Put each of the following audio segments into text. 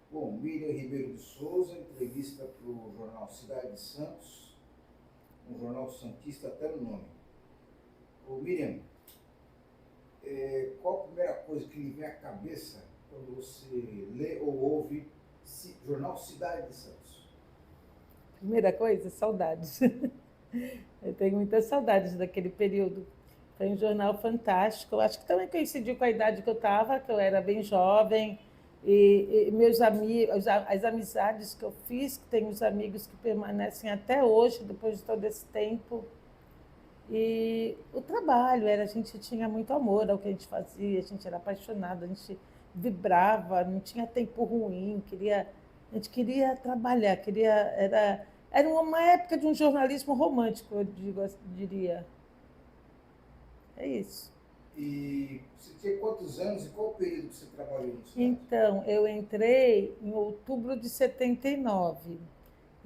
Bom, Miriam Ribeiro de Souza, entrevista para o jornal Cidade de Santos, um jornal santista até no nome. Ô Miriam, qual a primeira coisa que lhe vem à cabeça quando você lê ou ouve jornal Cidade de Santos? Primeira coisa, saudades. Eu tenho muitas saudades daquele período. Foi um jornal fantástico. Eu acho que também coincidiu com a idade que eu estava, que eu era bem jovem. E meus amigos, as amizades que eu fiz, que tenho os amigos que permanecem até hoje, depois de todo esse tempo. E o trabalho, a gente tinha muito amor ao que a gente fazia, a gente era apaixonado, a gente vibrava, não tinha tempo ruim, a gente queria trabalhar, era uma época de um jornalismo romântico, diria. É isso. E você tinha quantos anos e qual o período que você trabalhou no Cidade? Então, eu entrei em outubro de 79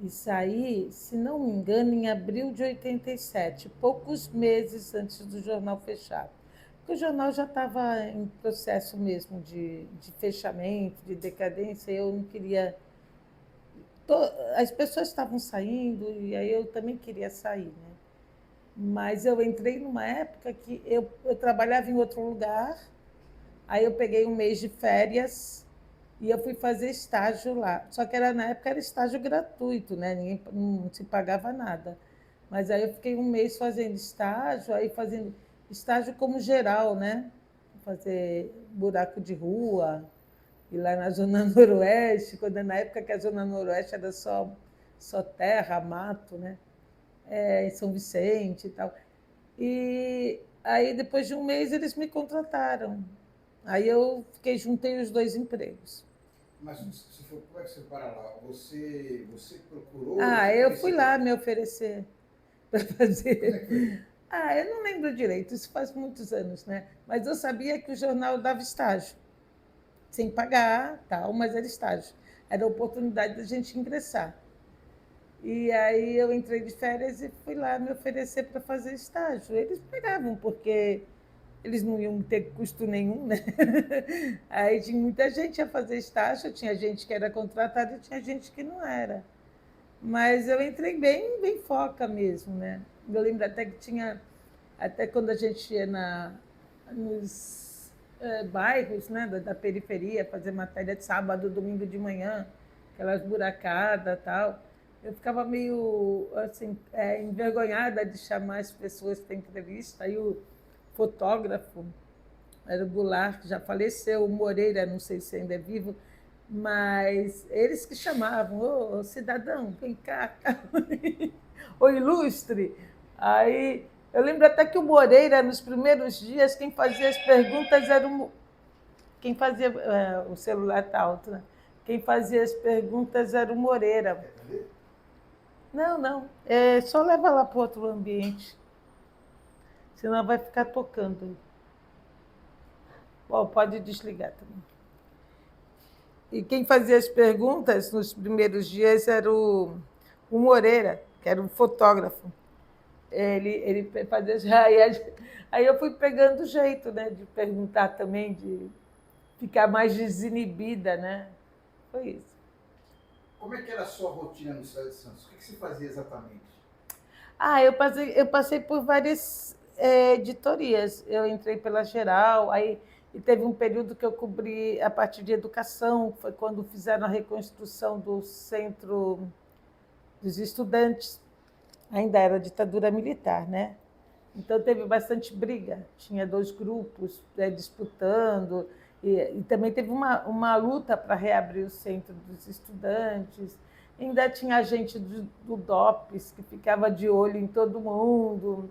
e saí, se não me engano, em abril de 87, poucos meses antes do jornal fechar. Porque o jornal já estava em processo mesmo de fechamento, de decadência, e eu não queria. As pessoas estavam saindo e aí eu também queria sair, né? Mas eu entrei numa época que eu trabalhava em outro lugar, aí eu peguei um mês de férias e eu fui fazer estágio lá. Só que na época era estágio gratuito, né? Ninguém, não se pagava nada. Mas aí eu fiquei um mês fazendo estágio, aí fazendo estágio como geral, né? Fazer buraco de rua, e lá na Zona Noroeste, quando na época que a Zona Noroeste era só terra, mato, né? Em São Vicente e tal. E aí, depois de um mês, eles me contrataram. Aí eu juntei os dois empregos. Mas como é que você para lá? Você procurou, Ah, você eu fui conhecia lá para. me oferecer para Como é que fazer. foi? Ah, eu não lembro direito, isso faz muitos anos, né? Mas eu sabia que o jornal dava estágio, sem pagar, tal, mas era estágio. Era a oportunidade da gente ingressar. E aí eu entrei de férias e fui lá me oferecer para fazer estágio. Eles pegavam, porque eles não iam ter custo nenhum, né? Aí tinha muita gente a fazer estágio, tinha gente que era contratada e tinha gente que não era. Mas eu entrei bem foca mesmo, né? Eu lembro até que tinha, até quando a gente ia nos bairros, né, da periferia, fazer matéria de sábado, domingo de manhã, aquelas buracadas e tal, eu ficava meio assim, envergonhada de chamar as pessoas para entrevista. Aí o fotógrafo era o Goulart, que já faleceu, o Moreira, não sei se ainda é vivo, mas eles que chamavam, ô cidadão, vem cá, ô ilustre. Aí eu lembro até que o Moreira, nos primeiros dias, quem fazia as perguntas era quem fazia. O celular está alto, né? Quem fazia as perguntas era o Moreira. Quer ver? Não, não. Só leva lá para outro ambiente, senão vai ficar tocando. Bom, pode desligar também. E quem fazia as perguntas nos primeiros dias era o Moreira, que era um fotógrafo. Ele fazia. Aí eu fui pegando o jeito, né, de perguntar também, de ficar mais desinibida, né? Foi isso. Como é que era a sua rotina no Cidade de Santos? O que você fazia exatamente? Eu passei por várias editorias. Eu entrei pela Geral, aí e teve um período que eu cobri a parte de educação, foi quando fizeram a reconstrução do centro dos estudantes. Ainda era ditadura militar, né? Então teve bastante briga, tinha dois grupos disputando, e também teve uma luta para reabrir o centro dos estudantes. Ainda tinha gente do DOPS que ficava de olho em todo mundo.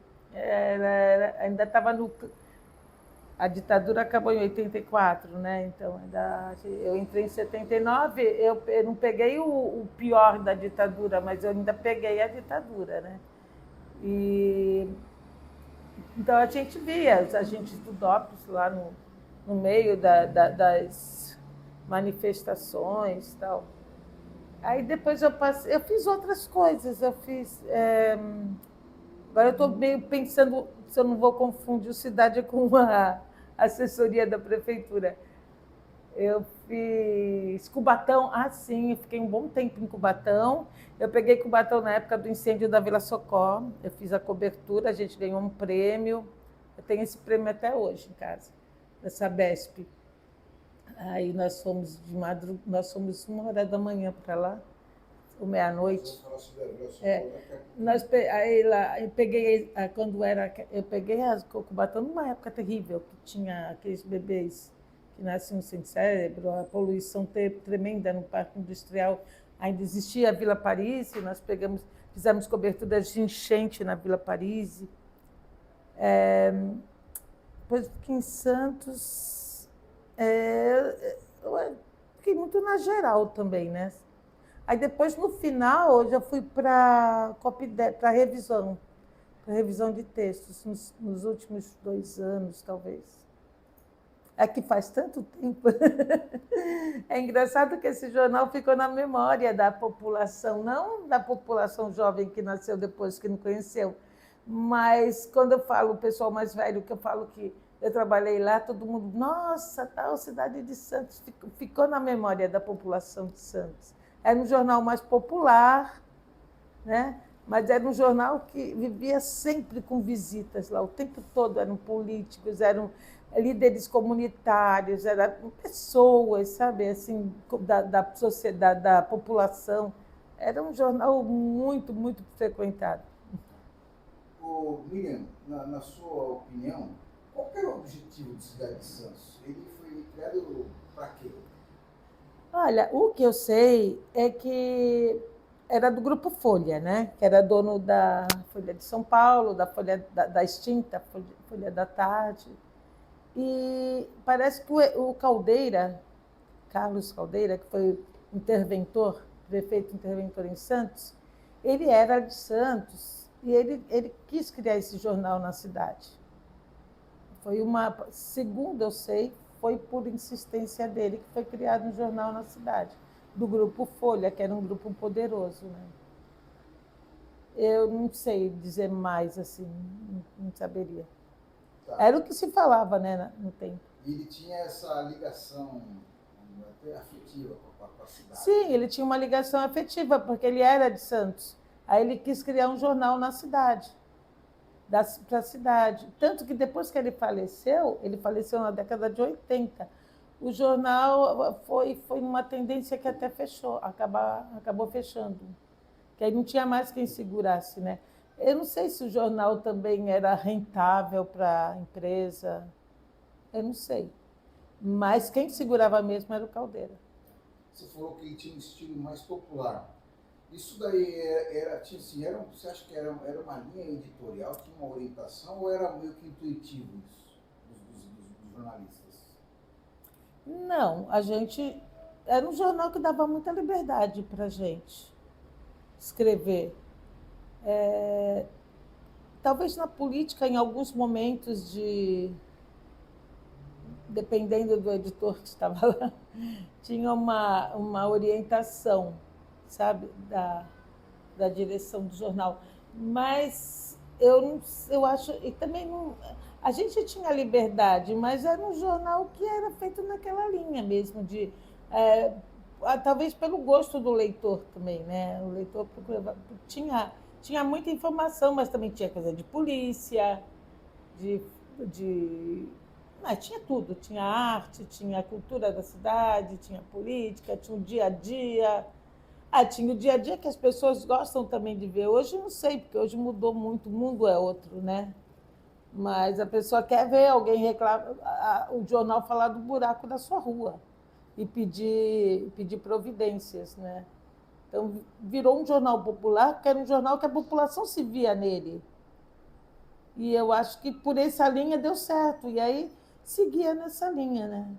Ainda estava no. A ditadura acabou em 84, né? Então, eu entrei em 79, eu não peguei o pior da ditadura, mas eu ainda peguei a ditadura, né? E então a gente via os agentes do DOPS lá no meio das manifestações e tal. Aí depois eu fiz outras coisas, eu fiz. Agora eu estou meio pensando se eu não vou confundir o Cidade com a assessoria da prefeitura. Eu fiz Cubatão. Ah, sim, eu fiquei um bom tempo em Cubatão. Eu peguei Cubatão na época do incêndio da Vila Socorro. Eu fiz a cobertura, a gente ganhou um prêmio. Eu tenho esse prêmio até hoje em casa, da Sabesp. Aí nós fomos de madrugada, nós fomos 1 hora da manhã para lá, ou meia-noite. Aí lá, eu peguei, quando era, eu peguei as Cubatão numa época terrível, que tinha aqueles bebês que nasciam sem cérebro, a poluição tremenda no Parque Industrial. Ainda existia a Vila Paris, e nós fizemos cobertura de enchente na Vila Paris. Depois fiquei em Santos. Eu fiquei muito na geral também, né? Aí depois, no final, eu já fui para revisão de textos, nos últimos 2 anos, talvez. É que faz tanto tempo. É engraçado que esse jornal ficou na memória da população, não da população jovem que nasceu depois, que não conheceu, mas quando eu falo, o pessoal mais velho, que eu falo que eu trabalhei lá, todo mundo, nossa, tal cidade de Santos, ficou na memória da população de Santos. Era um jornal mais popular, né? Mas era um jornal que vivia sempre com visitas lá, o tempo todo eram políticos, eram líderes comunitários, eram pessoas, sabe, assim, da sociedade, da população. Era um jornal muito, muito frequentado. Miriam, na sua opinião, qual era o objetivo do Cidade de Santos? Ele foi criado para quê? Olha, o que eu sei é que era do Grupo Folha, né? Que era dono da Folha de São Paulo, da Folha da extinta Folha da Tarde. E parece que o Caldeira, Carlos Caldeira, que foi interventor, prefeito interventor em Santos, ele era de Santos e ele quis criar esse jornal na cidade. Segundo eu sei, foi por insistência dele que foi criado um jornal na cidade, do Grupo Folha, que era um grupo poderoso, né? Eu não sei dizer mais, assim, não saberia. Tá. Era o que se falava, né, no tempo. E ele tinha essa ligação até afetiva com a cidade? Sim, ele tinha uma ligação afetiva, porque ele era de Santos. Aí ele quis criar um jornal na cidade, para a cidade. Tanto que depois que ele faleceu na década de 80, o jornal foi uma tendência que até fechou, acabou fechando. Que aí não tinha mais quem segurasse, né? Eu não sei se o jornal também era rentável para a empresa, eu não sei. Mas quem segurava mesmo era o Caldeira. Você falou que ele tinha um estilo mais popular. Isso daí você acha que era uma linha editorial, tinha uma orientação, ou era meio que intuitivo isso, dos jornalistas? Não, era um jornal que dava muita liberdade para a gente escrever. Talvez na política, em alguns momentos, dependendo do editor que estava lá, tinha uma orientação, sabe, da direção do jornal. Mas eu acho, e também não, a gente tinha liberdade, mas era um jornal que era feito naquela linha mesmo, talvez pelo gosto do leitor também, né? O leitor tinha muita informação, mas também tinha coisa de polícia, tinha tudo, tinha arte, tinha a cultura da cidade, tinha política, tinha o dia a dia. Tinha o dia a dia que as pessoas gostam também de ver. Hoje não sei, porque hoje mudou muito, o mundo é outro, né? Mas a pessoa quer ver alguém reclamar, o jornal falar do buraco da sua rua e pedir providências, né? Então, virou um jornal popular, porque era um jornal que a população se via nele. E eu acho que por essa linha deu certo. E aí seguia nessa linha, né?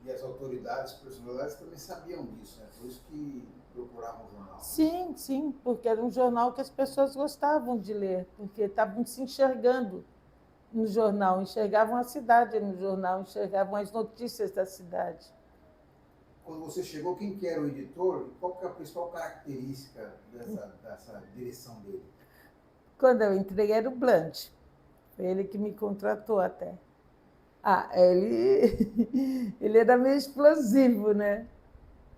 E as autoridades, personalidades também sabiam disso, né? Por isso que procuravam o jornal. Sim, sim, porque era um jornal que as pessoas gostavam de ler, porque estavam se enxergando no jornal, enxergavam a cidade no jornal, enxergavam as notícias da cidade. Quando você chegou, quem que era o editor? Qual que é a principal característica dessa direção dele? Quando eu entrei era o Blunt, foi ele que me contratou até. Ele era meio explosivo, né?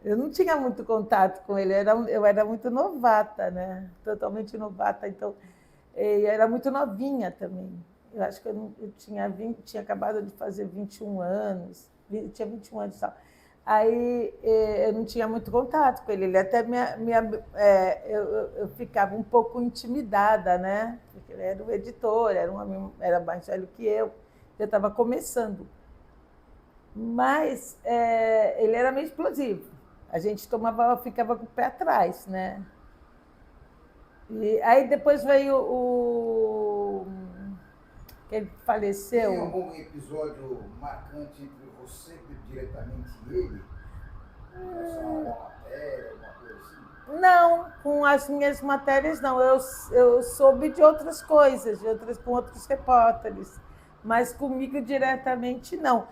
Eu não tinha muito contato com ele, eu era muito novata, né? Totalmente novata, então eu era muito novinha também. Eu acho que eu tinha acabado de fazer 21 anos, tinha 21 anos e tal. Aí eu não tinha muito contato com ele. Ele até eu ficava um pouco intimidada, né? Porque ele era o editor, era um homem, era mais velho que eu estava começando. Mas ele era meio explosivo. A gente ficava com o pé atrás, né? E aí depois veio que ele faleceu. Tem algum episódio marcante entre você diretamente e ele? Em relação a uma matéria, alguma coisa assim? Não, com as minhas matérias não. Eu soube de outras coisas, com outros repórteres, mas comigo diretamente não.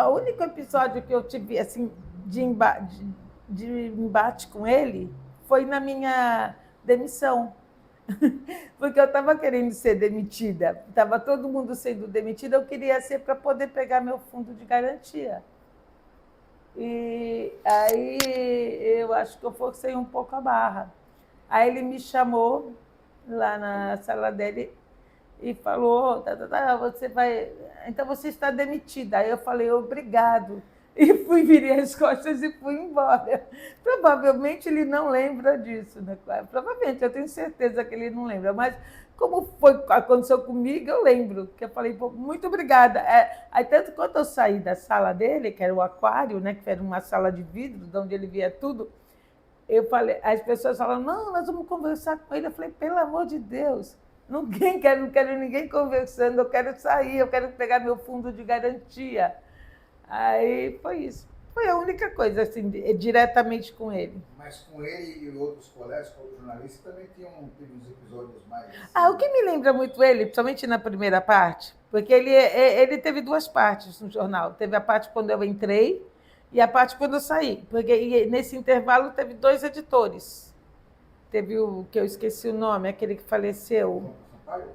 O único episódio que eu tive assim, de embate com ele foi na minha demissão. Porque eu estava querendo ser demitida, estava todo mundo sendo demitido, eu queria ser para poder pegar meu fundo de garantia. E aí eu acho que eu forcei um pouco a barra. Aí ele me chamou lá na sala dele e falou, você vai, então você está demitida. Aí eu falei, obrigado. E virei as costas e fui embora. Provavelmente ele não lembra disso, né? Provavelmente, eu tenho certeza que ele não lembra, mas como aconteceu comigo, eu lembro, que eu falei, muito obrigada. Aí, tanto quando eu saí da sala dele, que era o aquário, né, que era uma sala de vidro, de onde ele via tudo, eu falei, as pessoas falaram, não, nós vamos conversar com ele. Eu falei, pelo amor de Deus, não quero ninguém conversando, eu quero sair, eu quero pegar meu fundo de garantia. Aí foi isso. Foi a única coisa, assim, diretamente com ele. Mas com ele e outros colegas, como jornalistas, também teve uns episódios mais... Assim, o que me lembra muito ele, principalmente na primeira parte, porque ele teve duas partes no jornal. Teve a parte quando eu entrei e a parte quando eu saí. Porque nesse intervalo teve dois editores. Teve o que eu esqueci o nome, aquele que faleceu.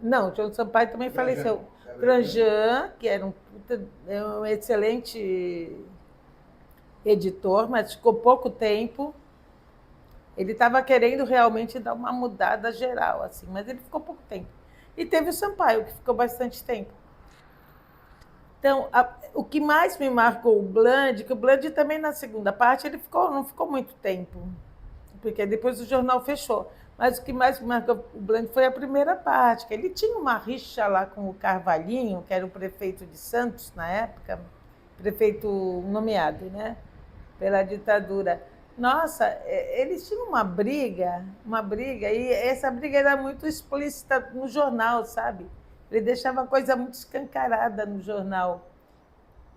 Não, João Sampaio também faleceu. Granjan, que era um excelente editor, mas ficou pouco tempo. Ele estava querendo realmente dar uma mudada geral, assim, mas ele ficou pouco tempo. E teve o Sampaio, que ficou bastante tempo. Então, o que mais me marcou o Bland, que o Bland também na segunda parte ele não ficou muito tempo, porque depois o jornal fechou. Mas o que mais me marcou o Bland foi a primeira parte, que ele tinha uma rixa lá com o Carvalhinho, que era o prefeito de Santos na época, prefeito nomeado, né, pela ditadura. Nossa, eles tinham uma briga, e essa briga era muito explícita no jornal, sabe? Ele deixava a coisa muito escancarada no jornal.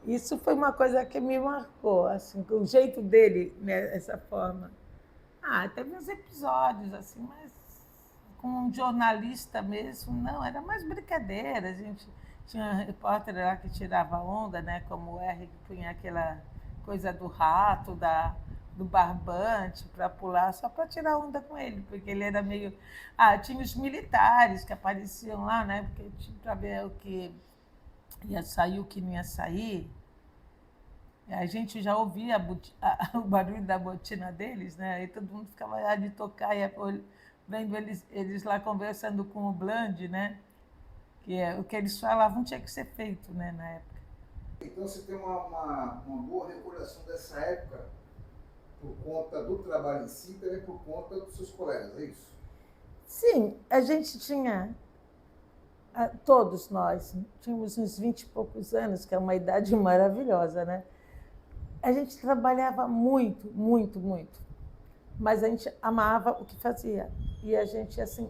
Isso foi uma coisa que me marcou, assim, o jeito dele, né, dessa forma. Teve uns episódios, assim, mas com um jornalista mesmo, não, era mais brincadeira. A gente tinha um repórter lá que tirava onda, né, como o R, que punha aquela coisa do rato, do barbante para pular, só para tirar onda com ele, porque ele era meio... tinha os militares que apareciam lá, né, para ver o que ia sair, o que não ia sair. A gente já ouvia o barulho da botina deles, né? Aí todo mundo ficava lá de tocar, e vendo eles lá conversando com o Bland, né? Que o que eles falavam tinha que ser feito, né, na época. Então você tem uma boa recordação dessa época por conta do trabalho em si, também por conta dos seus colegas, é isso? Sim, a gente tinha, todos nós, tínhamos uns 20 e poucos anos, que é uma idade maravilhosa, né? A gente trabalhava muito, muito, muito, mas a gente amava o que fazia. E a gente, assim,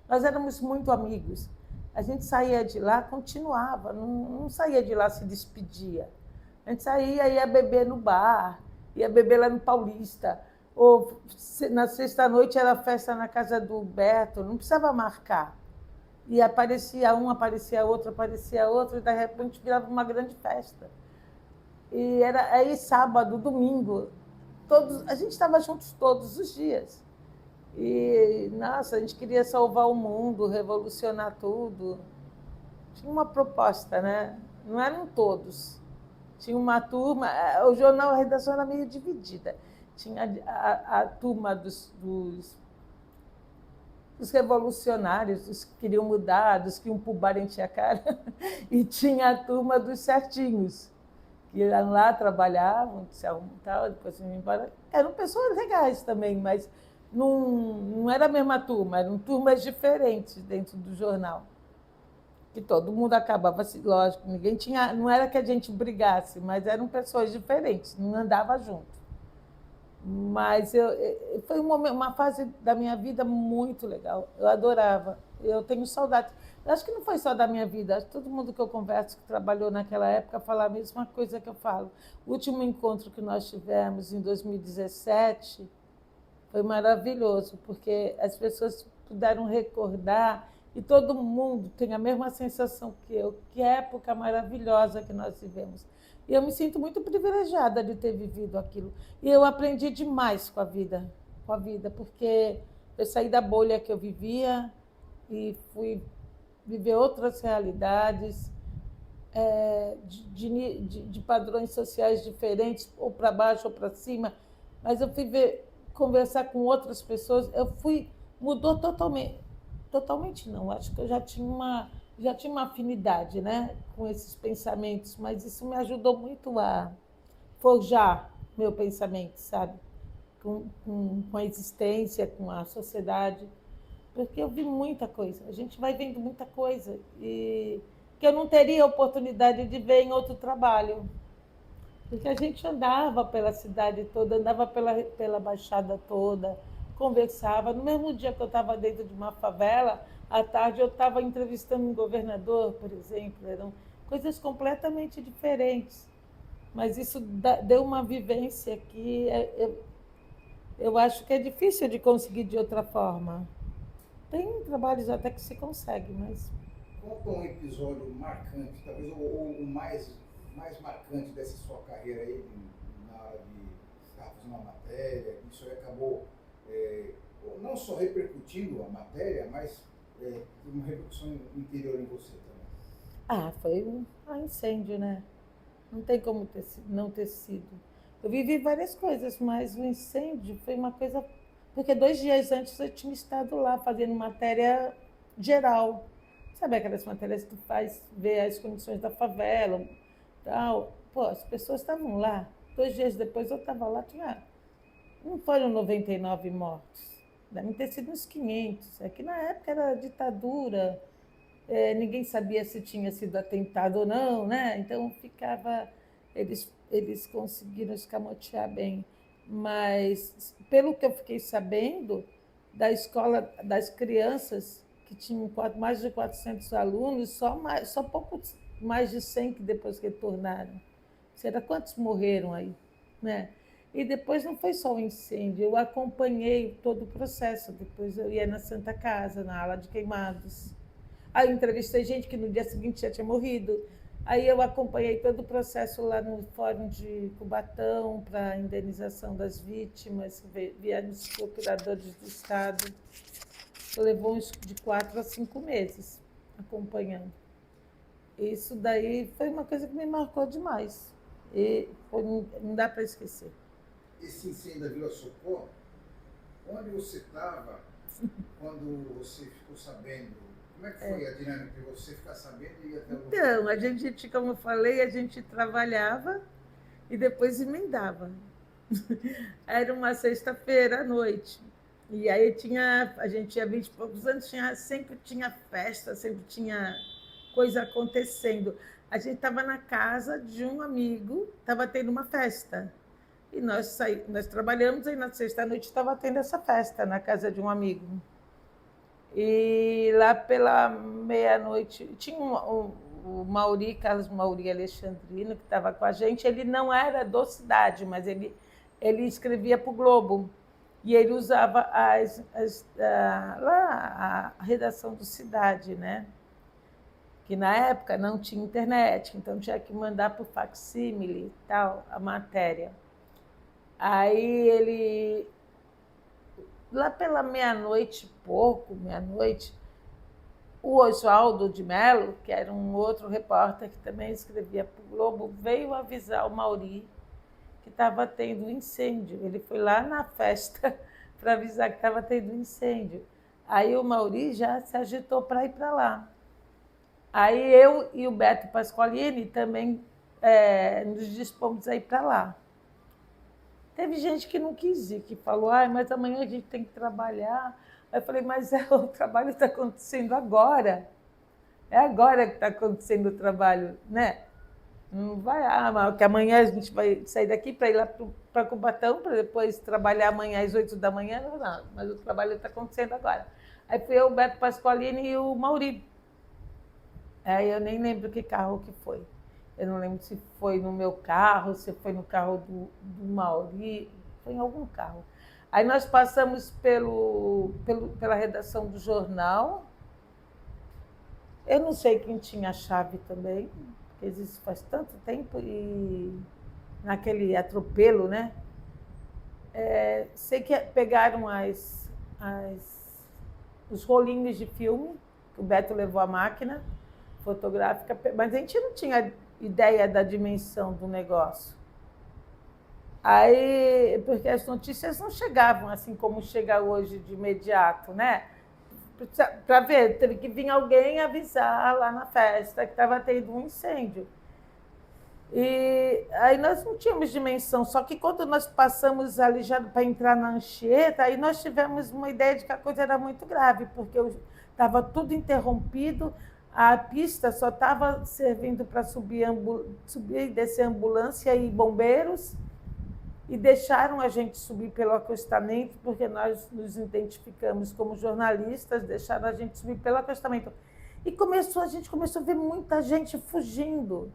nós éramos muito amigos. A gente saía de lá, continuava, não saía de lá, se despedia. A gente saía, ia beber no bar, ia beber lá no Paulista, ou na sexta-noite era festa na casa do Beto, não precisava marcar. E aparecia um, aparecia outro, e de repente virava uma grande festa. E era aí sábado, domingo, a gente estava juntos todos os dias. E, nossa, a gente queria salvar o mundo, revolucionar tudo. Tinha uma proposta, né? não eram todos. Tinha uma turma, o jornal, a redação era meio dividida. Tinha a turma dos revolucionários, dos que queriam mudar, dos que iam para o bar encher a cara, e tinha a turma dos certinhos, que iam lá, trabalhavam, se arrumavam, depois iam embora. Eram pessoas legais também, mas não era a mesma turma, eram turmas diferentes dentro do jornal. Que todo mundo acabava, lógico, ninguém tinha, não era que a gente brigasse, mas eram pessoas diferentes, não andava junto. Mas foi uma fase da minha vida muito legal. Eu adorava. Eu tenho saudade. Eu acho que não foi só da minha vida. Acho que todo mundo que eu converso que trabalhou naquela época fala a mesma coisa que eu falo. O último encontro que nós tivemos em 2017 foi maravilhoso, porque as pessoas puderam recordar e todo mundo tem a mesma sensação que eu. Que época maravilhosa que nós vivemos. E eu me sinto muito privilegiada de ter vivido aquilo. E eu aprendi demais com a vida, porque eu saí da bolha que eu vivia e fui viver outras realidades, de padrões sociais diferentes, ou para baixo ou para cima. Mas eu fui conversar com outras pessoas, mudou totalmente. Totalmente não, acho que eu já tinha uma afinidade, né, com esses pensamentos, mas isso me ajudou muito a forjar meu pensamento, sabe? Com a existência, com a sociedade, porque eu vi muita coisa, a gente vai vendo muita coisa, e que eu não teria oportunidade de ver em outro trabalho, porque a gente andava pela cidade toda, andava pela Baixada toda, conversava. No mesmo dia que eu estava dentro de uma favela, à tarde eu estava entrevistando um governador, por exemplo. Eram coisas completamente diferentes. Mas isso deu uma vivência que eu acho que é difícil de conseguir de outra forma. Tem trabalhos até que se consegue, mas... Conta um episódio marcante, talvez o mais marcante dessa sua carreira aí, na hora de estar fazendo uma matéria, isso aí acabou não só repercutindo a matéria, mas uma repercussão interior em você também. Foi um incêndio, né? Não tem como não ter sido. Eu vivi várias coisas, mas o incêndio foi uma coisa... Porque 2 dias antes eu tinha estado lá fazendo matéria geral. Sabe aquelas matérias que tu faz, ver as condições da favela, tal. Pô, as pessoas estavam lá. 2 dias depois eu estava lá, não foram 99 mortos. Devem ter sido uns 500. É que na época era ditadura, ninguém sabia se tinha sido atentado ou não, né? Então ficava... Eles conseguiram escamotear bem. Mas, pelo que eu fiquei sabendo, da escola das crianças, que tinham mais de 400 alunos, só pouco mais de 100 que depois retornaram. Será quantos morreram aí? Né? E depois não foi só o incêndio, eu acompanhei todo o processo. Depois eu ia na Santa Casa, na ala de queimados. Aí entrevistei gente que no dia seguinte já tinha morrido. Aí eu acompanhei todo o processo lá no Fórum de Cubatão para a indenização das vítimas, vieram os procuradores do Estado. Levou uns de 4 a 5 meses acompanhando. Isso daí foi uma coisa que me marcou demais. E não dá para esquecer. Esse incêndio da Vila Socorro, onde você estava quando você ficou sabendo? Como é que foi a dinâmica de você ficar sabendo e ir até o lugar? Então, a gente, como eu falei, a gente trabalhava e depois emendava. Era uma sexta-feira à noite. E aí a gente tinha 20 e poucos anos, sempre tinha festa, sempre tinha coisa acontecendo. A gente estava na casa de um amigo, estava tendo uma festa. E nós trabalhamos, e na sexta-noite estava tendo essa festa na casa de um amigo. E lá pela meia-noite, tinha o Carlos Mauri Alexandrino, que estava com a gente. Ele não era do Cidade, mas ele escrevia para o Globo. E ele usava lá a redação do Cidade, né? Que na época não tinha internet, então tinha que mandar por facsímile e tal, a matéria. Aí ele, lá pela meia-noite, o Oswaldo de Mello, que era um outro repórter que também escrevia para o Globo, veio avisar o Mauri que estava tendo um incêndio. Ele foi lá na festa para avisar que estava tendo um incêndio. Aí o Mauri já se agitou para ir para lá. Aí eu e o Beto Pasqualini também nos dispomos a ir para lá. Teve gente que não quis ir, que falou, mas amanhã a gente tem que trabalhar. Aí eu falei, mas o trabalho está acontecendo agora. É agora que está acontecendo o trabalho, né? Não vai, que amanhã a gente vai sair daqui para ir lá para Cubatão, para depois trabalhar amanhã às 8 da manhã. Não, mas o trabalho está acontecendo agora. Aí fui eu, o Beto Pasqualini e o Mauri. Aí eu nem lembro que carro que foi. Eu não lembro se foi no meu carro, se foi no carro do Mauri, foi em algum carro. Aí nós passamos pela redação do jornal. Eu não sei quem tinha a chave também, porque existe faz tanto tempo, e naquele atropelo, né? Sei que pegaram os rolinhos de filme, que o Beto levou a máquina fotográfica, mas a gente não tinha ideia da dimensão do negócio. Aí, porque as notícias não chegavam assim como chega hoje de imediato, né? Para ver, teve que vir alguém avisar lá na festa que estava tendo um incêndio. E aí nós não tínhamos dimensão, só que quando nós passamos ali já para entrar na Anchieta, aí nós tivemos uma ideia de que a coisa era muito grave, porque estava tudo interrompido, a pista só estava servindo para subir e descer ambulância e bombeiros, e deixaram a gente subir pelo acostamento, porque nós nos identificamos como jornalistas, deixaram a gente subir pelo acostamento. E a gente começou a ver muita gente fugindo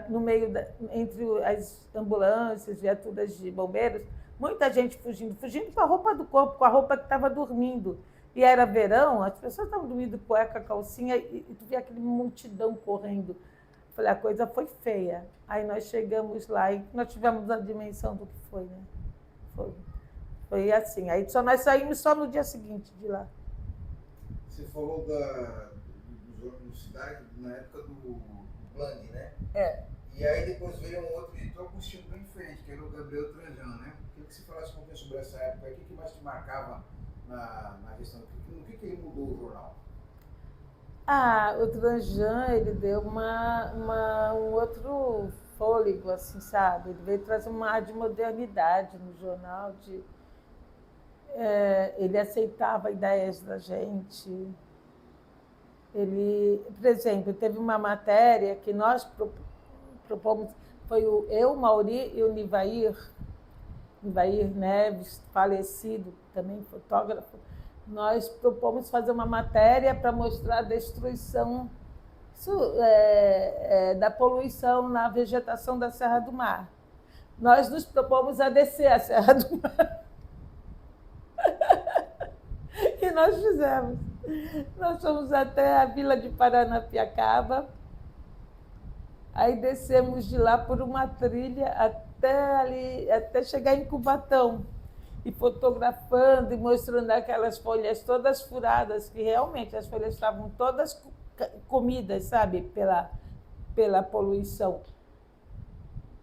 no meio entre as ambulâncias, viaturas de bombeiros, muita gente fugindo com a roupa do corpo, com a roupa que estava dormindo. E era verão, as pessoas estavam dormindo cueca, calcinha, e tu via aquele multidão correndo. Falei, a coisa foi feia. Aí nós chegamos lá e nós tivemos a dimensão do que foi, né? Foi assim. Aí nós saímos só no dia seguinte de lá. Você falou do Cidade na época do Bland, né? E aí depois veio um outro editor com um estilo bem diferente, que era o Gabriel Trajano, né? Queria que você falasse um pouquinho sobre essa época. O que mais te marcava na gestão? No que ele mudou o jornal? O Tranjan, ele deu um outro fôlego, assim, sabe? Ele veio trazer uma ar de modernidade no jornal, ele aceitava ideias da gente. Por exemplo, teve uma matéria que nós propomos, foi eu, Mauri e o Nivair Neves, falecido, também fotógrafo. Nós propomos fazer uma matéria para mostrar a destruição da poluição na vegetação da Serra do Mar. Nós nos propomos a descer a Serra do Mar. E nós fizemos. Nós fomos até a Vila de Paranapiacaba, aí descemos de lá por uma trilha até chegar em Cubatão, e fotografando e mostrando aquelas folhas todas furadas, que realmente as folhas estavam todas comidas, sabe, pela poluição.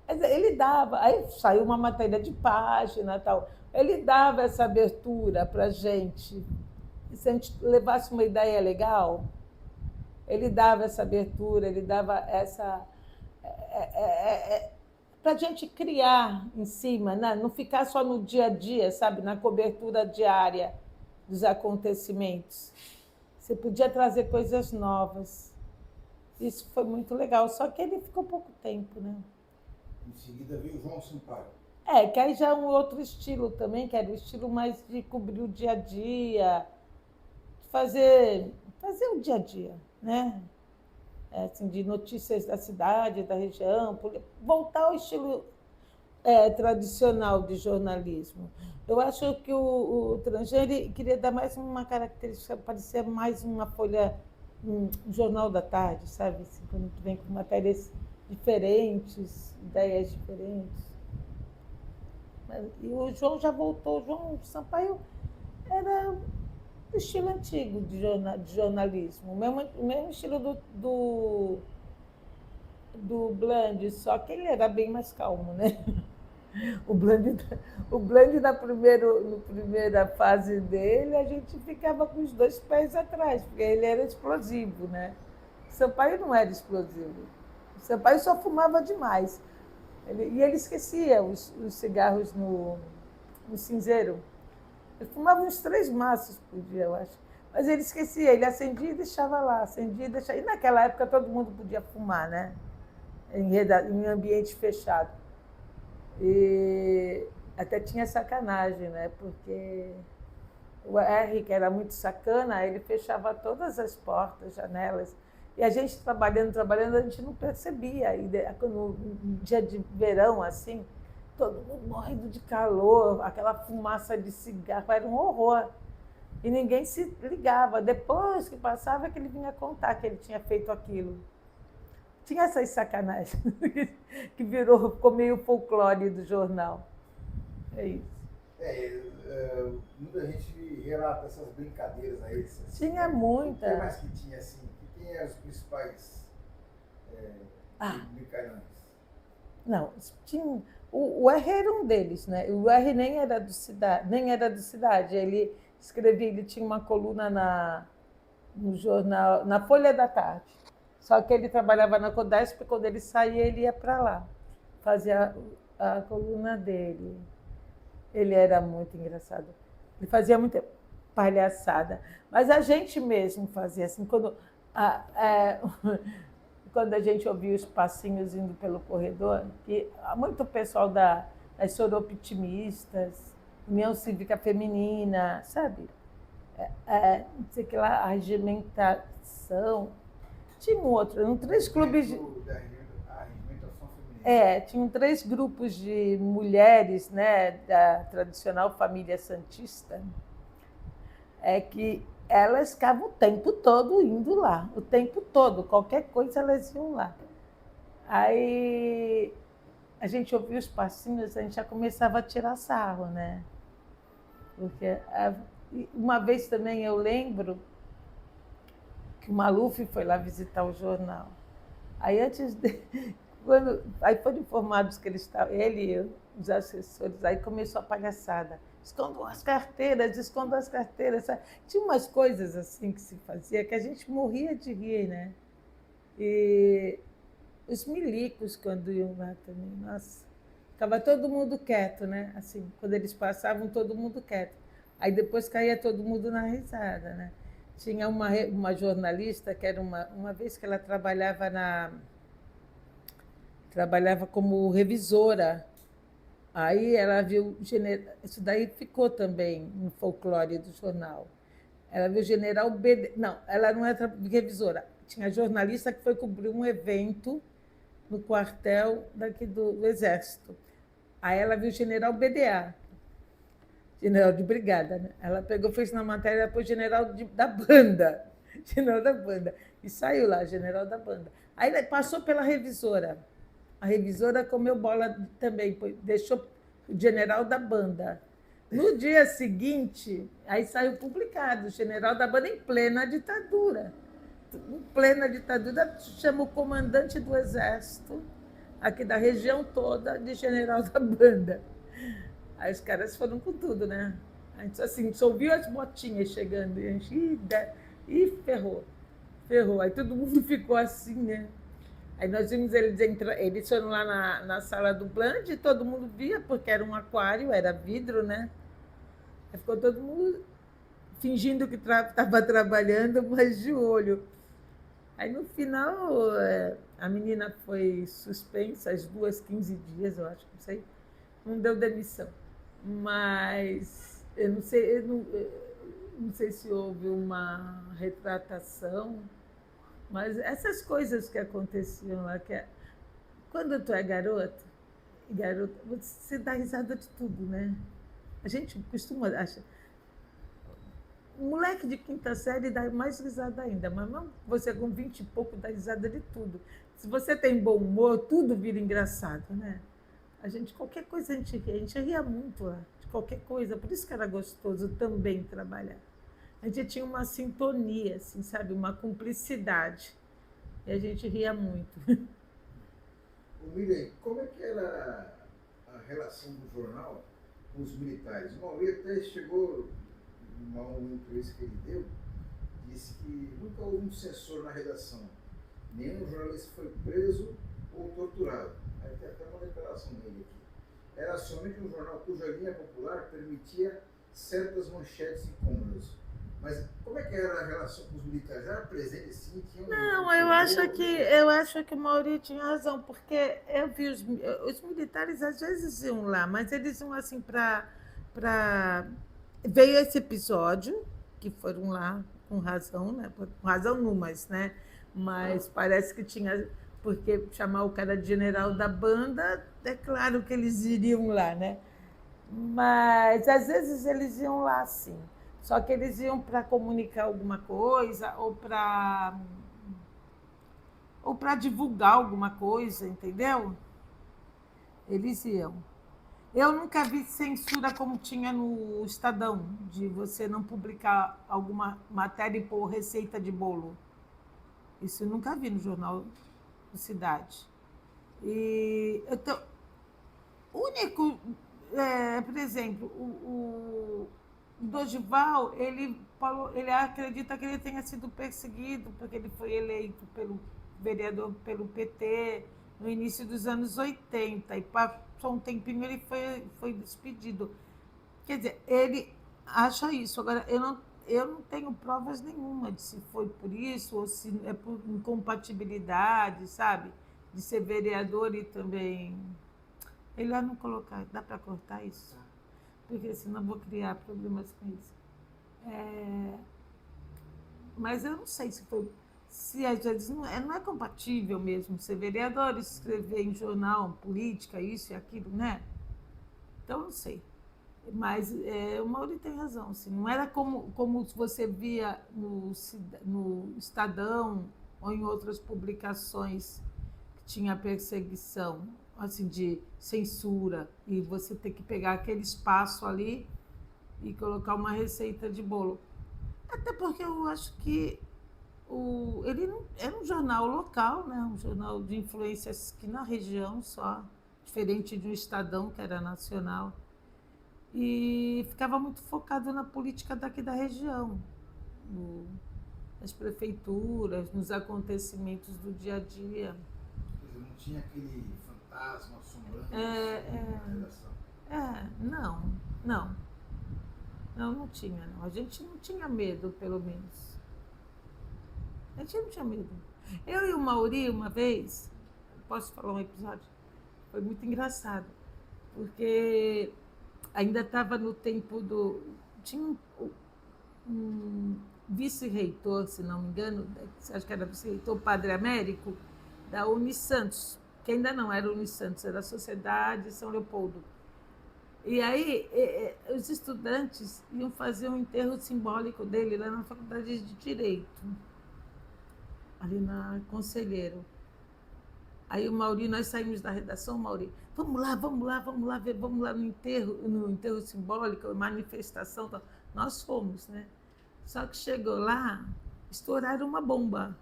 Ele dava, aí saiu uma matéria de página e tal, ele dava essa abertura para a gente. Se a gente levasse uma ideia legal, ele dava essa abertura, ele dava essa... para a gente criar em cima, né? Não ficar só no dia a dia, sabe? Na cobertura diária dos acontecimentos. Você podia trazer coisas novas. Isso foi muito legal, só que ele ficou pouco tempo, né? Em seguida veio o João Sampaio. Que aí já é um outro estilo também, que era o estilo mais de cobrir o dia a dia, fazer o dia a dia, né? Assim, de notícias da cidade, da região, voltar ao estilo tradicional de jornalismo. Eu acho que o Tranjan queria dar mais uma característica, parecer mais uma folha, um jornal da tarde, sabe? Assim, quando tu vem com matérias diferentes, ideias diferentes. E o João já voltou. O João Sampaio era o estilo antigo de jornalismo, o mesmo estilo do Bland, só que ele era bem mais calmo, né? O Bland, o Bland na primeira fase dele, a gente ficava com os dois pés atrás, porque ele era explosivo, né? O Sampaio não era explosivo. O Sampaio só fumava demais. E ele esquecia os cigarros no cinzeiro. Ele fumava uns 3 maços por dia, eu acho. Mas ele esquecia, ele acendia e deixava lá, acendia e deixava. E naquela época todo mundo podia fumar, né? Em ambiente fechado. E até tinha sacanagem, né? Porque o R, que era muito sacana, ele fechava todas as portas, janelas. E a gente trabalhando, a gente não percebia. E no dia de verão, assim, todo mundo morrendo de calor, aquela fumaça de cigarro, era um horror. E ninguém se ligava. Depois que passava, que ele vinha contar que ele tinha feito aquilo. Tinha essas sacanagens que ficou meio folclore do jornal. É isso. Muita gente relata essas brincadeiras aí. Tinha muita. O que mais que tinha assim? Quem eram os principais brincalhões? Não, tinha, o R era um deles, né? O R nem era do Cidade. Ele escrevia, ele tinha uma coluna no jornal, na Folha da Tarde. Só que ele trabalhava na Codesp, quando ele saía, ele ia para lá, fazia a coluna dele. Ele era muito engraçado. Ele fazia muita palhaçada. Mas a gente mesmo fazia assim, quando a gente ouvia os passinhos indo pelo corredor, que muito pessoal das soropitimistas, União Cívica Feminina, sabe? Não sei o que lá, a regimentação. Tinha eram 3 clubes. Tinham 3 grupos de mulheres, né, da tradicional família santista, que elas ficavam o tempo todo indo lá, o tempo todo, qualquer coisa elas iam lá. Aí a gente ouvia os passinhos, a gente já começava a tirar sarro, né? Porque uma vez também eu lembro que o Maluf foi lá visitar o jornal. Aí aí foram informados que ele e os assessores, aí começou a palhaçada. Escondam as carteiras, escondam as carteiras. Sabe? Tinha umas coisas assim que se fazia que a gente morria de rir, né? E os milicos, quando iam lá também, nossa, ficava todo mundo quieto, né? Assim, quando eles passavam, todo mundo quieto. Aí depois caía todo mundo na risada, né? Tinha uma jornalista que era uma vez que ela trabalhava como revisora. Aí ela viu isso daí ficou também no folclore do jornal. Ela viu o general BD. Não, ela não era revisora. Tinha jornalista que foi cobrir um evento no quartel daqui do Exército. Aí ela viu o general BDA, general de brigada, né? Ela pegou, fez na matéria, depois general da banda. General da banda. E saiu lá, general da banda. Aí passou pela revisora. A revisora comeu bola também, deixou o general da banda. No dia seguinte, aí saiu publicado, o general da banda em plena ditadura. Em plena ditadura, chama o comandante do Exército, aqui da região toda, de general da banda. Aí os caras foram com tudo, né? A gente assim, só ouviu as botinhas chegando, e a gente, ferrou. Aí todo mundo ficou assim, né? Aí nós vimos eles foram lá na sala do Bland, e todo mundo via, porque era um aquário, era vidro, né? Aí ficou todo mundo fingindo que estava trabalhando, mas de olho. Aí no final, a menina foi suspensa, as 15 dias, eu acho, não sei, não deu demissão. Mas eu não sei se houve uma retratação. Mas essas coisas que aconteciam lá, quando tu é garota, você dá risada de tudo, né? A gente costuma achar. Um moleque de 5ª série dá mais risada ainda, mas não, você com 20 e pouco dá risada de tudo. Se você tem bom humor, tudo vira engraçado, né? Qualquer coisa a gente ria muito lá, de qualquer coisa. Por isso que era gostoso também trabalhar. A gente tinha uma sintonia, assim, sabe? Uma cumplicidade. E a gente ria muito. O Miriam, como é que era a relação do jornal com os militares? O Mauri até chegou, uma entrevista que ele deu, disse que nunca houve um censor na redação. Nenhum jornalista foi preso ou torturado. Aí tem até uma declaração dele aqui. Era somente um jornal cuja linha popular permitia certas manchetes incômodas. Mas como é que era a relação com os militares? Era presente sim? Não, eu acho que o Mauri tinha razão, porque eu vi os militares às vezes iam lá, mas eles iam assim para. Veio esse episódio, que foram lá com razão, né? Com razão não, mas parece que tinha, porque chamar o cara de general da banda, é claro que eles iriam lá, né? Mas às vezes eles iam lá sim. Só que eles iam para comunicar alguma coisa ou para divulgar alguma coisa, entendeu? Eles iam. Eu nunca vi censura como tinha no Estadão, de você não publicar alguma matéria e pôr receita de bolo. Isso eu nunca vi no jornal de cidade. E o único, por exemplo, o Dorival, ele acredita que ele tenha sido perseguido porque ele foi eleito pelo vereador pelo PT no início dos anos 80 e passou um tempinho ele foi despedido. Quer dizer, ele acha isso. Agora, eu não tenho provas nenhuma de se foi por isso ou se é por incompatibilidade, sabe? De ser vereador e também. Melhor não colocar, dá para cortar isso? Porque senão vou criar problemas com isso. Mas eu não sei se foi. Se às vezes não é compatível mesmo ser vereador, escrever em jornal, política, isso e aquilo, né? Então, não sei. Mas o Mauri tem razão. Assim, não era como você via no Estadão ou em outras publicações que tinha perseguição, assim, de censura, e você ter que pegar aquele espaço ali e colocar uma receita de bolo. Até porque eu acho que ele não, era um jornal local, né? Um jornal de influências aqui na região só, diferente de um Estadão, que era nacional. E ficava muito focado na política daqui da região, nas prefeituras, nos acontecimentos do dia a dia. Não tinha aquele fantasma assombrando na redação. Não, não. Não tinha, não. A gente não tinha medo, pelo menos. A gente não tinha medo. Eu e o Mauri, uma vez, posso falar um episódio? Foi muito engraçado, porque ainda estava no tempo do. Tinha um vice-reitor, se não me engano, acho que era vice-reitor, o Padre Américo, da Unisantos, que ainda não era Unisantos, era a Sociedade São Leopoldo. E aí os estudantes iam fazer um enterro simbólico dele lá na Faculdade de Direito, ali na Conselheiro. Aí o Mauri, nós saímos da redação, Mauri, vamos lá ver, vamos lá no enterro simbólico, manifestação. Nós fomos, né? Só que chegou lá, estouraram uma bomba.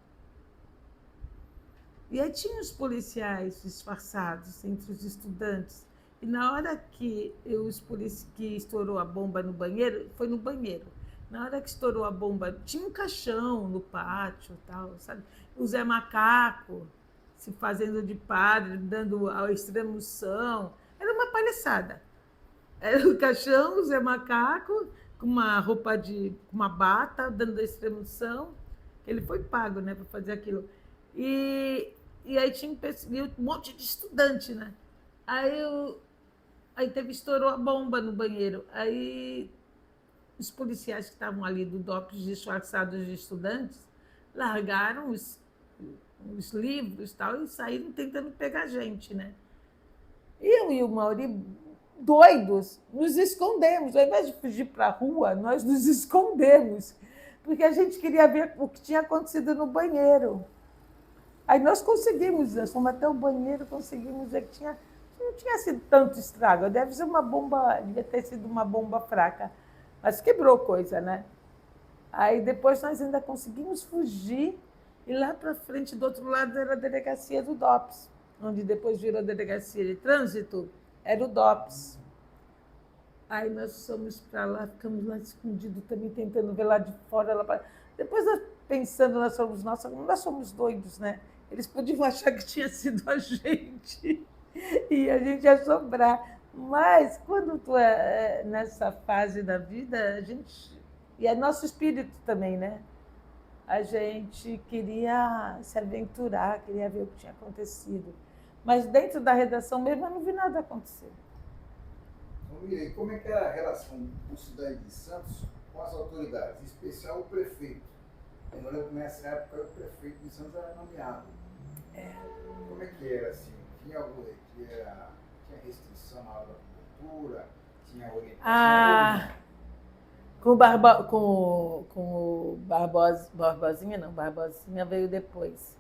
E aí tinha os policiais disfarçados entre os estudantes. E na hora que estourou a bomba no banheiro, foi no banheiro. Na hora que estourou a bomba, tinha um caixão no pátio, tal, sabe? O Zé Macaco se fazendo de padre, dando a extrema-unção. Era uma palhaçada. Era o caixão, o Zé Macaco, com uma roupa com uma bata, dando a extrema-unção. Ele foi pago, né, para fazer aquilo. E aí tinha um monte de estudante, né? Aí estourou a bomba no banheiro. Aí os policiais que estavam ali do DOPS disfarçados de estudantes largaram os livros tal, e saíram tentando pegar a gente, né? Eu e o Mauri, doidos, nos escondemos. Ao invés de fugir para a rua, nós nos escondemos, porque a gente queria ver o que tinha acontecido no banheiro. Aí nós fomos até o banheiro, conseguimos ver que não tinha sido tanto estrago. Devia ter sido uma bomba fraca, mas quebrou coisa, né? Aí depois nós ainda conseguimos fugir e lá para frente, do outro lado, era a delegacia do DOPS, onde depois virou a delegacia de trânsito, era o DOPS. Aí nós fomos para lá, ficamos lá escondidos também, tentando ver lá de fora. Depois, pensando, nós somos doidos, né? Eles podiam achar que tinha sido a gente e a gente ia sobrar. Mas quando tu é nessa fase da vida, a gente... E é nosso espírito também, né? A gente queria se aventurar, queria ver o que tinha acontecido. Mas dentro da redação mesmo, eu não vi nada acontecer. E como é que era a relação do Cidade de Santos com as autoridades, em especial o prefeito? Eu lembro que nessa época o prefeito de Santos era nomeado. Como é que era assim? Tinha restrição na hora da cobertura? Tinha orientação? Com o Barbosinha, não, Barbosinha veio depois.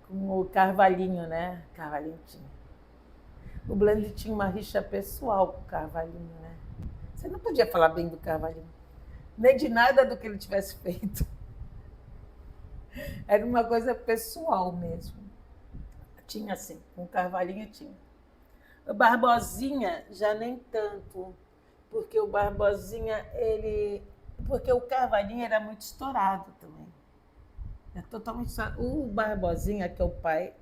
Com o Carvalhinho, né? Carvalhinho tinha. O Bland tinha uma rixa pessoal com o Carvalhinho, né? Você não podia falar bem do Carvalhinho, nem de nada do que ele tivesse feito. Era uma coisa pessoal mesmo. Tinha sim, com o Carvalhinho tinha. O Barbosinha já nem tanto, porque o Barbosinha, porque o Carvalhinho era muito estourado também. É totalmente estourado. O Barbosinha, que é o pai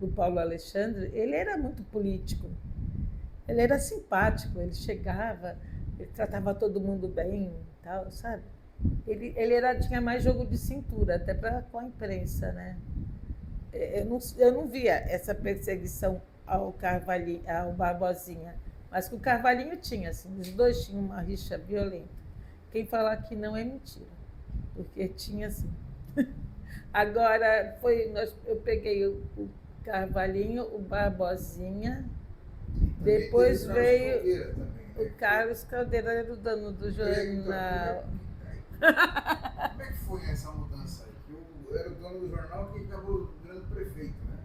do Paulo Alexandre, ele era muito político. Ele era simpático, ele chegava, ele tratava todo mundo bem, tal, sabe? Ele tinha mais jogo de cintura, até com a imprensa, né? Eu não via essa perseguição ao Barbosinha, mas com o Carvalhinho tinha, assim, os dois tinham uma rixa violenta. Quem falar que não é mentira, porque tinha, assim. Agora, eu peguei o Carvalhinho, o Barbosinha, depois veio o Carlos Caldeira, era o dono do jornal. Como é que foi essa mudança aí? Eu era o dono do jornal que acabou virando prefeito, né?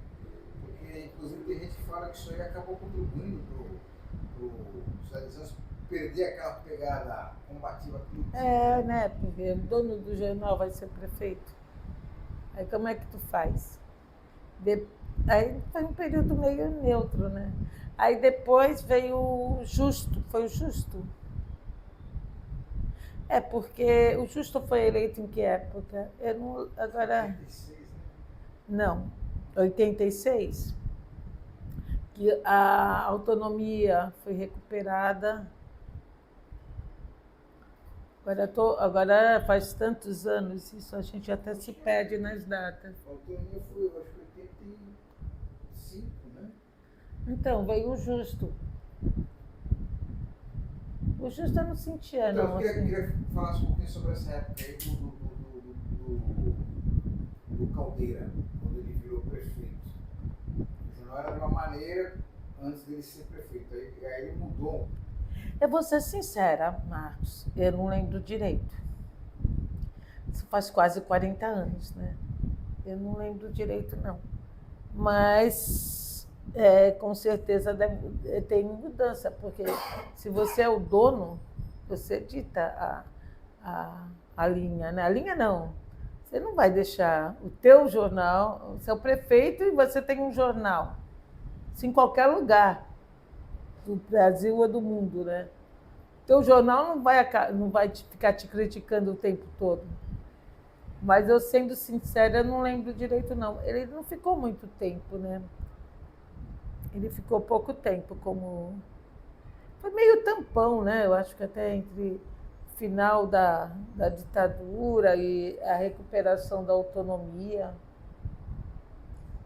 Porque, inclusive, tem gente que fala que isso aí acabou contribuindo para o Cidade de Santos perder aquela pegada combativa política. Né? Porque o dono do jornal vai ser prefeito. Aí como é que tu faz? Aí foi um período meio neutro, né? Aí depois veio o Justo, foi o Justo? Porque o Justo foi eleito em que época? Eu não, agora... 86, né? Não, 86, que a autonomia foi recuperada. Agora faz tantos anos isso, a gente até se perde nas datas. A autonomia foi, eu acho que 85, né? Então, veio o Justo. O Justo eu não sentia, não. Então, eu queria falar um pouquinho sobre essa época aí do Caldeira, quando ele virou prefeito. O jornal era de uma maneira antes dele ser prefeito. Aí ele mudou. Eu vou ser sincera, Marcos, eu não lembro direito. Isso faz quase 40 anos, né? Eu não lembro direito, não. Mas, com certeza, tem mudança, porque se você é o dono, você dita a linha, né? A linha não. Você não vai deixar o teu jornal, você é o prefeito e você tem um jornal. Isso em qualquer lugar do Brasil ou do mundo, né? Teu jornal não vai ficar te criticando o tempo todo. Mas eu, sendo sincera, eu não lembro direito, não. Ele não ficou muito tempo, né? Ele ficou pouco tempo como... Foi meio tampão, né? Eu acho que até entre o final da ditadura e a recuperação da autonomia.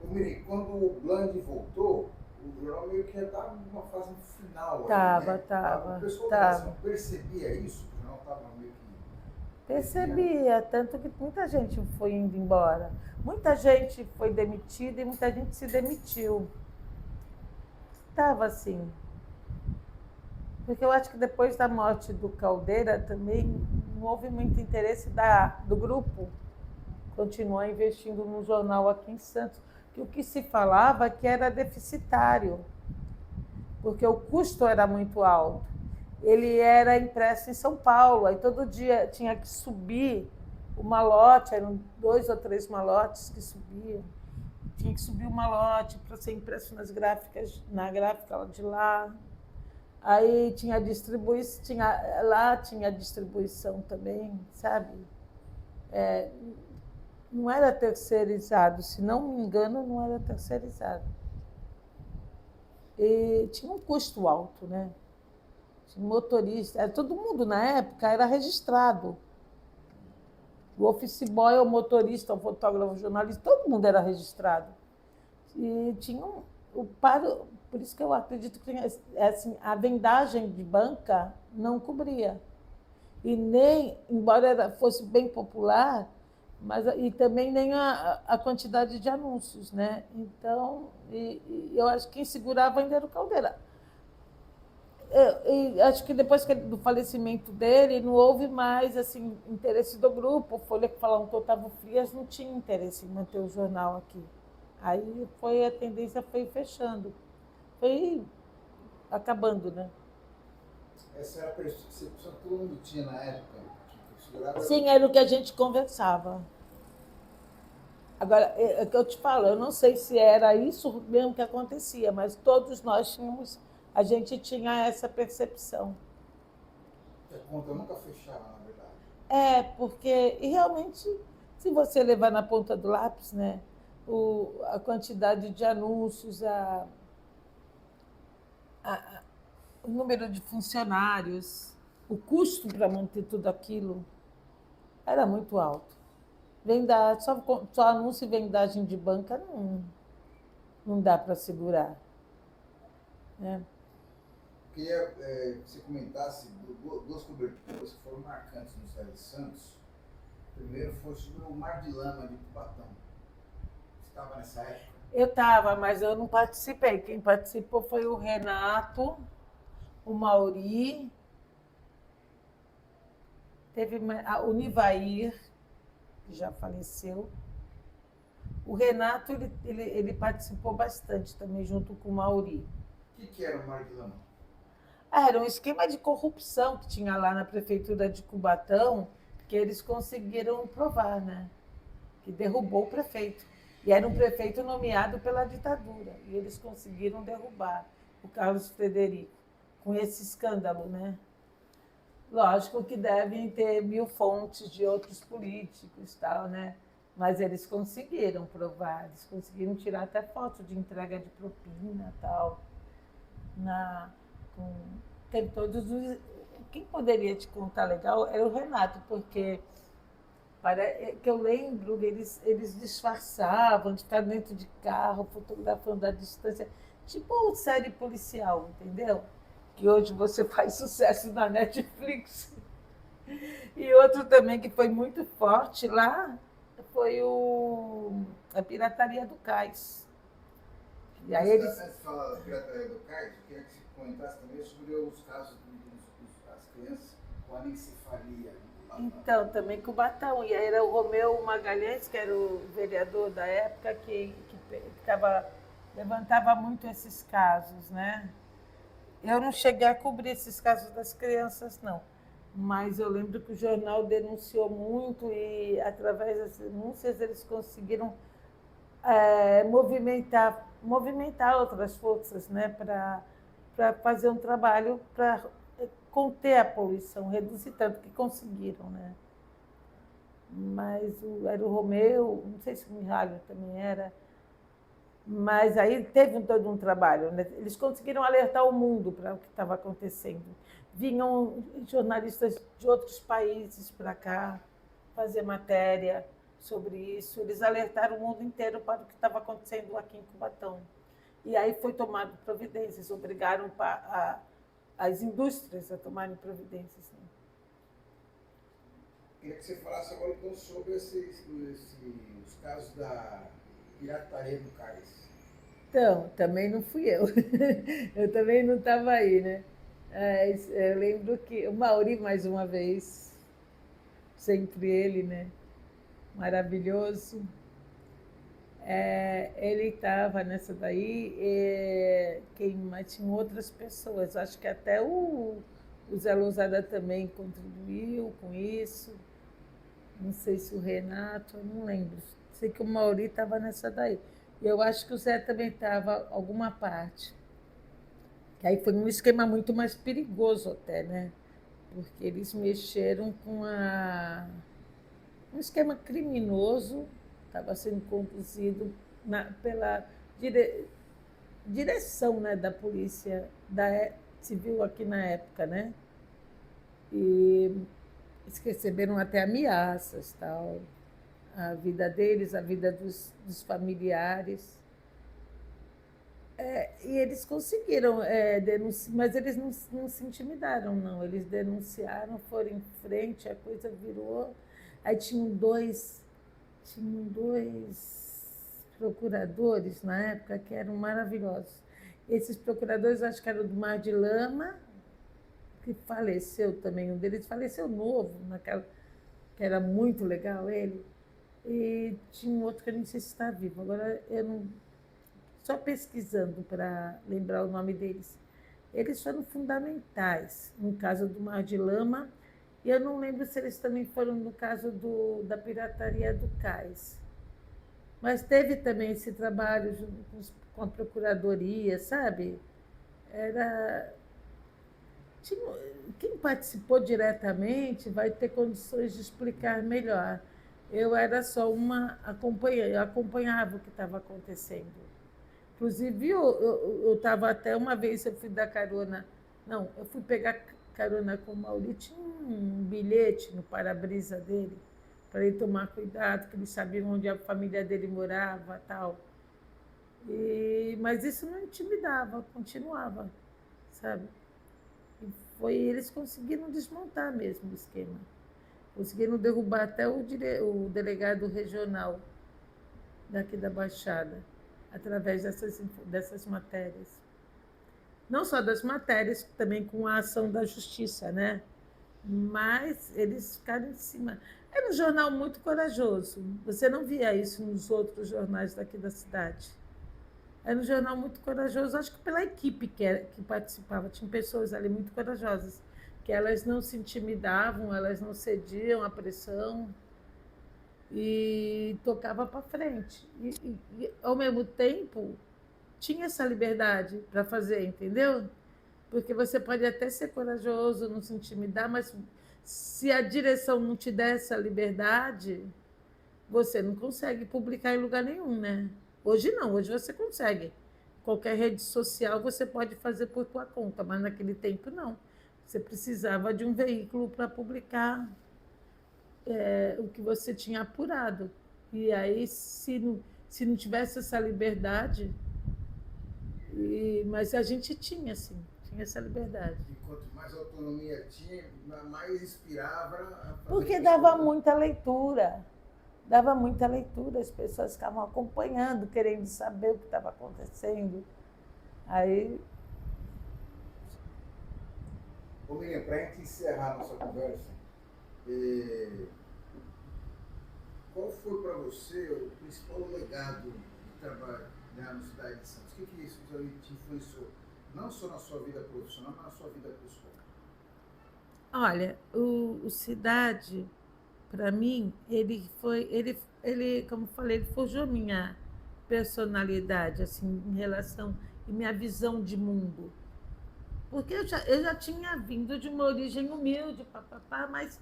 Ô, Miri, quando o Bland voltou, o jornal meio que já estava numa fase final. Tava. O pessoal percebia isso? O jornal estava meio que... Percebia, tanto que muita gente foi indo embora. Muita gente foi demitida e muita gente se demitiu. Estava assim. Porque eu acho que depois da morte do Caldeira também não houve muito interesse do grupo continuar investindo no jornal aqui em Santos. Que o que se falava que era deficitário, porque o custo era muito alto. Ele era impresso em São Paulo, aí todo dia tinha que subir o malote, eram 2 ou 3 malotes que subiam. Tinha que subir o malote para ser impresso nas gráficas, na gráfica lá de lá. Aí tinha distribuição, lá tinha distribuição também, sabe? Não era terceirizado, se não me engano, não era terceirizado. E tinha um custo alto, né? Tinha motorista, todo mundo na época era registrado. O office boy, o motorista, o fotógrafo, o jornalista, todo mundo era registrado. E tinha por isso que eu acredito que assim, a vendagem de banca não cobria. E nem, embora fosse bem popular, e também nem a quantidade de anúncios, né? Então, eu acho que quem segurava ainda era o Caldeira. Acho que depois do falecimento dele, não houve mais assim, interesse do grupo. Folha que falavam que Otávio Frias não tinha interesse em manter o jornal aqui. Aí a tendência foi fechando, foi acabando, né? Essa era a percepção que todo mundo tinha na época. Sim, era o que a gente conversava. Agora, é que eu te falo, eu não sei se era isso mesmo que acontecia, mas todos nós a gente tinha essa percepção. A conta nunca fechava, na verdade. Porque realmente, se você levar na ponta do lápis, né, a quantidade de anúncios, o número de funcionários, o custo para manter tudo aquilo era muito alto. Só anúncio e vendagem de banca não dá para segurar. Né? Queria que você comentasse duas coberturas que foram marcantes no Céu de Santos. Primeiro foi sobre o Mar de Lama de Cubatão. Você estava nessa época? Eu estava, mas eu não participei. Quem participou foi o Renato, o Mauri, teve o Nivair, que já faleceu. O Renato ele participou bastante também, junto com o Mauri. O que era o Mar de Lama? Era um esquema de corrupção que tinha lá na prefeitura de Cubatão, que eles conseguiram provar, né? Que derrubou o prefeito. E era um prefeito nomeado pela ditadura. E eles conseguiram derrubar o Carlos Frederico com esse escândalo, né? Lógico que devem ter 1000 fontes de outros políticos, tal, né? Mas eles conseguiram provar, eles conseguiram tirar até foto de entrega de propina, tal. Tem todos os. Quem poderia te contar legal era o Renato, porque que eu lembro, eles disfarçavam de estar dentro de carro, fotografando à distância, tipo série policial, entendeu? Que hoje você faz sucesso na Netflix. E outro também que foi muito forte lá foi a Pirataria do Cais. E aí eles... Antes de falar da Pirataria do Cais, eu queria que você comentasse também sobre os casos das crianças com anencefalia. Então, também Cubatão. E aí era o Romeu Magalhães, que era o vereador da época, que levantava muito esses casos, né? Eu não cheguei a cobrir esses casos das crianças, não. Mas eu lembro que o jornal denunciou muito e, através das denúncias, eles conseguiram movimentar outras forças, né, para fazer um trabalho para conter a poluição, reduzir tanto que conseguiram, né? Mas era o Romeu, não sei se o Mihalho também era, mas aí teve todo um trabalho, né? Eles conseguiram alertar o mundo para o que estava acontecendo. Vinham jornalistas de outros países para cá fazer matéria sobre isso. Eles alertaram o mundo inteiro para o que estava acontecendo aqui em Cubatão. E aí foi tomado providências, obrigaram as indústrias a tomarem providências. Né? Queria que você falasse agora então sobre os casos da Pirataria do Cais. Então, também não fui eu. Eu também não estava aí, né? Mas eu lembro que o Mauri, mais uma vez, sempre ele, né? Maravilhoso. Ele estava nessa daí, mas tinham outras pessoas. Acho que até o Zé Lousada também contribuiu com isso. Não sei se o Renato, eu não lembro. Sei que o Mauri estava nessa daí. E eu acho que o Zé também estava alguma parte. Que aí foi um esquema muito mais perigoso até, né? Porque eles mexeram com um esquema criminoso, estava sendo conduzido pela direção, né, da polícia civil aqui na época, né? E eles receberam até ameaças, tal, a vida deles, a vida dos familiares. E eles conseguiram denunciar, mas eles não se intimidaram, não. Eles denunciaram, foram em frente, a coisa virou. Aí tinham dois procuradores na época que eram maravilhosos. Esses procuradores, acho que eram do Mar de Lama, que faleceu também. Um deles faleceu novo, que era muito legal ele. E tinha um outro que eu não sei se está vivo. Agora eu não. Só pesquisando para lembrar o nome deles. Eles foram fundamentais no caso do Mar de Lama, e eu não lembro se eles também foram no caso da pirataria do cais. Mas teve também esse trabalho junto com a procuradoria, sabe? Era. Tinha, quem participou diretamente vai ter condições de explicar melhor. Eu era só uma acompanhante, eu acompanhava o que estava acontecendo. Inclusive, eu estava até uma vez, eu fui dar carona. Não, eu fui pegar carona com o Maurício, tinha um bilhete no para-brisa dele, para ele tomar cuidado, que ele sabia onde a família dele morava tal. Mas isso não intimidava, continuava, sabe? Eles conseguiram desmontar mesmo o esquema. Conseguiram derrubar até o delegado regional daqui da Baixada, através dessas matérias. Não só das matérias, também com a ação da justiça, né? Mas eles ficaram em cima. Era um jornal muito corajoso. Você não via isso nos outros jornais daqui da cidade. Era um jornal muito corajoso, acho que pela equipe que participava. Tinha pessoas ali muito corajosas, que elas não se intimidavam, elas não cediam à pressão e tocava para frente. Ao mesmo tempo, tinha essa liberdade para fazer, entendeu? Porque você pode até ser corajoso, não se intimidar, mas se a direção não te der essa liberdade, você não consegue publicar em lugar nenhum, né? Hoje não, hoje você consegue. Qualquer rede social você pode fazer por tua conta, mas naquele tempo não. Você precisava de um veículo para publicar o que você tinha apurado. E aí, se não tivesse essa liberdade, mas a gente tinha, assim, tinha essa liberdade. E quanto mais autonomia tinha, mais inspirava a fazer. Porque dava muita leitura. Dava muita leitura, as pessoas ficavam acompanhando, querendo saber o que estava acontecendo. Aí. Ô Miriam, para a gente encerrar a nossa conversa, qual foi para você o principal legado de trabalho, né, na cidade de Santos? O que isso te influenciou? Não só na sua vida profissional, mas na sua vida pessoal. Olha, o Cidade, para mim, ele, como eu falei, ele forjou minha personalidade, assim, em relação e minha visão de mundo. Porque eu já tinha vindo de uma origem humilde, mas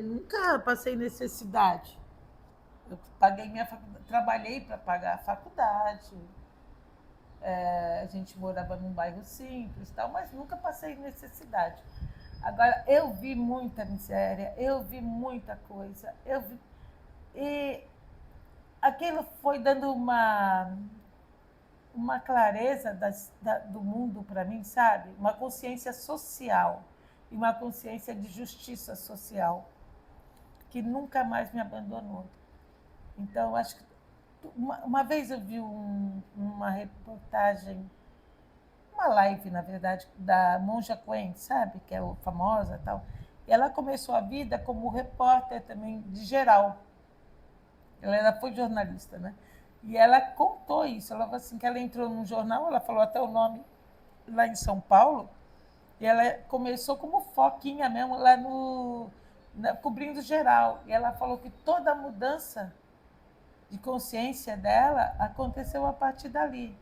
nunca passei necessidade. Eu paguei minha faculdade, trabalhei para pagar a faculdade. A gente morava num bairro simples, tal, mas nunca passei necessidade. Agora, eu vi muita miséria, eu vi muita coisa, e aquilo foi dando uma clareza do mundo para mim, sabe? Uma consciência social e uma consciência de justiça social que nunca mais me abandonou. Então, acho que uma vez eu vi uma reportagem, uma live, na verdade, da Monja Coen, sabe? Que é famosa e tal. E ela começou a vida como repórter também de geral. Ela foi jornalista, né? E ela contou isso. Ela falou assim, que ela entrou num jornal, ela falou até o nome lá em São Paulo, e ela começou como foquinha mesmo lá cobrindo geral. E ela falou que toda a mudança de consciência dela aconteceu a partir dali.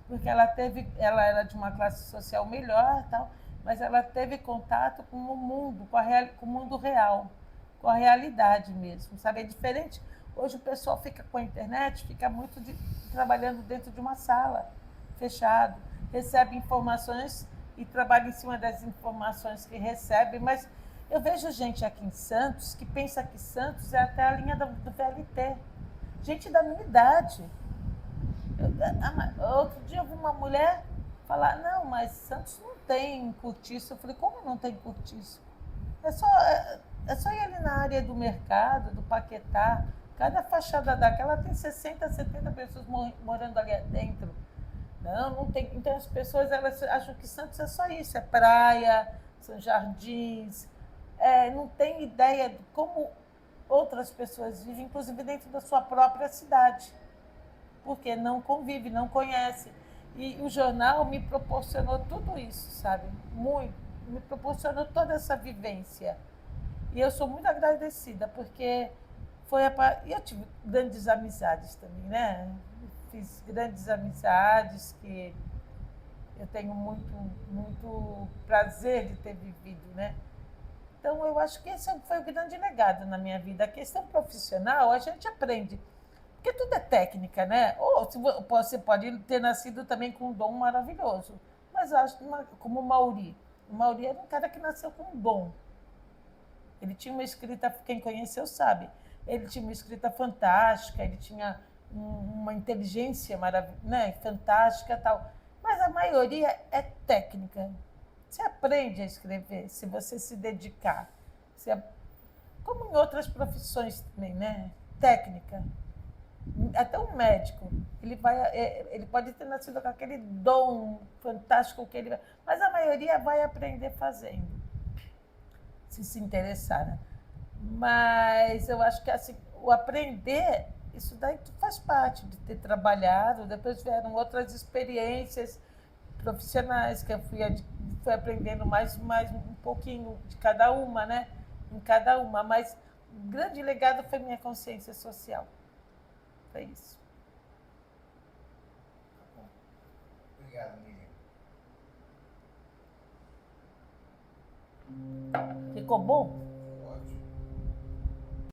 Porque ela era de uma classe social melhor, tal, mas ela teve contato com o mundo, com o mundo real, com a realidade mesmo, sabe? É diferente. Hoje o pessoal fica com a internet, fica muito trabalhando dentro de uma sala, fechado, recebe informações e trabalha em cima das informações que recebe, mas eu vejo gente aqui em Santos que pensa que Santos é até a linha do VLT. Gente da minha idade. Outro dia eu vi uma mulher falar, não, mas Santos não tem cortiço. Eu falei, como não tem cortiço? É só ir ali na área do mercado, do Paquetá. Cada fachada daquela tem 60, 70 pessoas morando ali dentro. Não, não tem. Então as pessoas elas acham que Santos é só isso, é praia, são jardins. Não tem ideia de como outras pessoas vivem, inclusive dentro da sua própria cidade, porque não convive, não conhece. E o jornal me proporcionou tudo isso, sabe? Muito. Me proporcionou toda essa vivência. E eu sou muito agradecida, porque e eu tive grandes amizades também, né? Fiz grandes amizades que eu tenho muito, muito prazer de ter vivido, né? Então, eu acho que esse foi o grande legado na minha vida. A questão profissional, a gente aprende, porque tudo é técnica, né? Ou você pode ter nascido também com um dom maravilhoso, mas eu acho como o Mauri. O Mauri era um cara que nasceu com um dom. Ele tinha uma escrita, quem conheceu sabe, ele tinha uma escrita fantástica, ele tinha uma inteligência né, fantástica tal. Mas a maioria é técnica. Você aprende a escrever se você se dedicar. Como em outras profissões também, né? Técnica. Até um médico, ele pode ter nascido com aquele dom fantástico que ele, mas a maioria vai aprender fazendo, se interessar, né? Mas eu acho que assim, o aprender, isso daí faz parte de ter trabalhado. Depois vieram outras experiências profissionais que eu fui aprendendo mais um pouquinho de cada uma, né? Em cada uma, mas o grande legado foi minha consciência social. Foi isso. Tá bom. Obrigado, Miriam. Ficou bom?